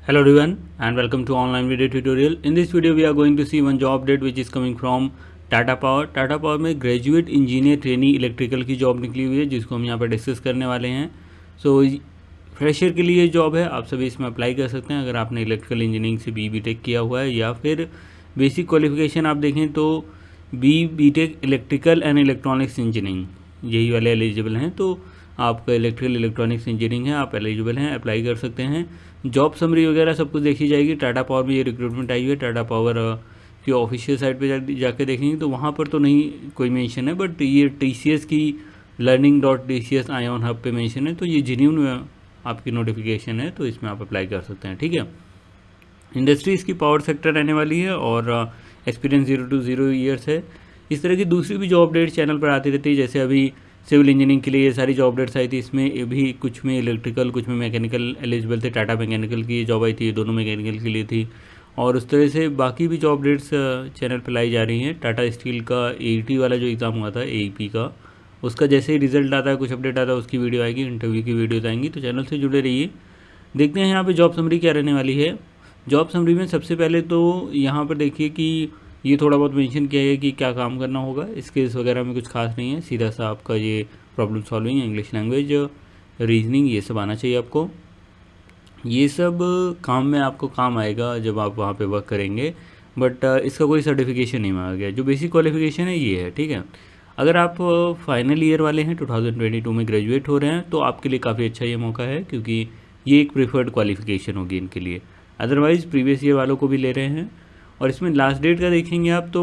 Hello everyone and welcome to online video tutorial. In this video we are going to see one job update which is coming from Tata power. Tata power में graduate engineer trainee electrical की job निकली हुई है जिसको हम यहाँ पर discuss करने वाले हैं. सो फ्रेशर के लिए जॉब है, आप सभी इसमें अप्लाई कर सकते हैं अगर आपने इलेक्ट्रिकल इंजीनियरिंग से बी टेक किया हुआ है या फिर बेसिक क्वालिफिकेशन आप देखें तो B tech electrical and electronics engineering यही वाले एलिजिबल हैं. तो आपका इलेक्ट्रिकल इलेक्ट्रॉनिक्स इंजीनियरिंग है, आप एलिजिबल हैं, अप्लाई कर सकते हैं. जॉब समरी वगैरह सब कुछ देखी जाएगी. टाटा पावर में ये रिक्रूटमेंट आई हुई है. टाटा पावर की ऑफिशियल साइट पे जाके देखेंगे तो वहाँ पर तो नहीं कोई मेंशन है, बट ये TCS की learning.tcs आईऑन हब पे मेंशन है. तो ये जेन्युइन आपकी नोटिफिकेशन है, तो इसमें आप अप्लाई कर सकते हैं. ठीक है. इंडस्ट्री इसकी पावर सेक्टर रहने वाली है और एक्सपीरियंस 0 to 0 ईयर्स है. इस तरह की दूसरी भी जॉब अपडेट्स चैनल पर आती रहती है. जैसे अभी सिविल इंजीनियरिंग के लिए ये सारी जॉब अपडेट्स आई थी, इसमें भी कुछ में इलेक्ट्रिकल कुछ में मैकेनिकल एलिजिबल थे. टाटा मैकेनिकल की जॉब आई थी, ये दोनों मैकेनिकल के लिए थी. और उस तरह से बाकी भी जॉब अपडेट्स चैनल पर लाई जा रही हैं. टाटा स्टील का AET वाला जो एग्ज़ाम हुआ था AEP का, उसका जैसे ही रिजल्ट आता है, कुछ अपडेट आता है, उसकी वीडियो आएगी, इंटरव्यू की वीडियोज आएंगी. तो चैनल से जुड़े रहिए. देखते हैं यहाँ पर जॉब समरी क्या रहने वाली है. जॉब समरी में सबसे पहले तो यहाँ पर देखिए कि ये थोड़ा बहुत मेंशन किया है कि क्या काम करना होगा. स्किल्स वगैरह में कुछ खास नहीं है, सीधा सा आपका ये problem solving, English language, reasoning, ये सब आना चाहिए आपको. ये सब काम में आपको काम आएगा जब आप वहाँ पे वर्क करेंगे, बट इसका कोई सर्टिफिकेशन नहीं मांगा गया. जो बेसिक क्वालिफिकेशन है ये है. ठीक है. अगर आप फाइनल ईयर वाले हैं, 2022 में ग्रेजुएट हो रहे हैं, तो आपके लिए काफ़ी अच्छा ये मौका है क्योंकि ये एक प्रीफर्ड क्वालिफिकेशन होगी इनके लिए. अदरवाइज़ प्रीवियस ईयर वालों को भी ले रहे हैं. और इसमें लास्ट डेट का देखेंगे आप तो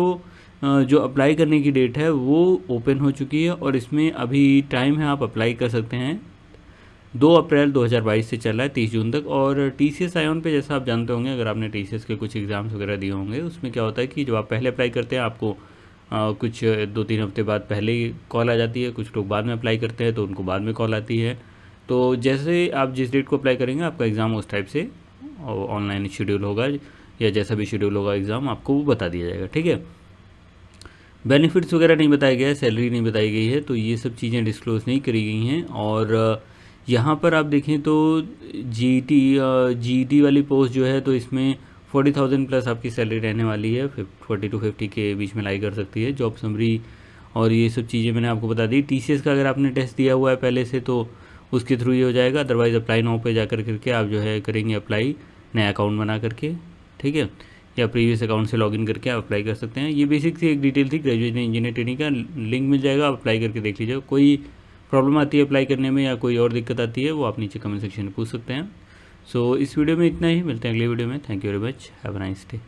जो अप्लाई करने की डेट है वो ओपन हो चुकी है और इसमें अभी टाइम है, आप अप्लाई कर सकते हैं. 2 अप्रैल 2022 से चल रहा है 30 जून तक. और TCS आईऑन पे जैसा आप जानते होंगे, अगर आपने TCS के कुछ एग्ज़ाम्स वगैरह दिए होंगे, उसमें क्या होता है कि जब आप पहले अप्लाई करते हैं आपको कुछ 2-3 हफ्ते बाद पहले ही कॉल आ जाती है. कुछ लोग बाद में अप्लाई करते हैं तो उनको बाद में कॉल आती है. तो जैसे आप जिस डेट को अप्लाई करेंगे आपका एग्ज़ाम उस टाइप से ऑनलाइन शेड्यूल होगा या जैसा भी शेड्यूल होगा एग्ज़ाम आपको वो बता दिया जाएगा. ठीक है. बेनिफिट्स वगैरह नहीं बताया गया है, सैलरी नहीं बताई गई है, तो ये सब चीज़ें डिस्क्लोज़ नहीं करी गई हैं. और यहाँ पर आप देखें तो GT वाली पोस्ट जो है तो इसमें 40,000 प्लस आपकी सैलरी रहने वाली है. 40 to 50 के बीच में लाई कर सकती है. जॉब समरी और ये सब चीज़ें मैंने आपको बता दी. TCS का अगर आपने टेस्ट दिया हुआ है पहले से तो उसके थ्रू ये हो जाएगा. अदरवाइज़ अप्लाई नाउ पे जा करके आप जो है करेंगे अप्लाई नया अकाउंट बना करके. ठीक है. या प्रीवियस अकाउंट से लॉगिन करके आप अप्लाई कर सकते हैं. ये बेसिक सी एक डिटेल थी ग्रेजुएट इंजीनियर ट्रेनिंग का. लिंक मिल जाएगा, आप अप्लाई करके देख लीजिएगा. कोई प्रॉब्लम आती है अप्लाई करने में या कोई और दिक्कत आती है वो आप नीचे कमेंट सेक्शन में पूछ सकते हैं. सो इस वीडियो में इतना ही. मिलते हैं अगले वीडियो में. Thank you very much. Have a nice day.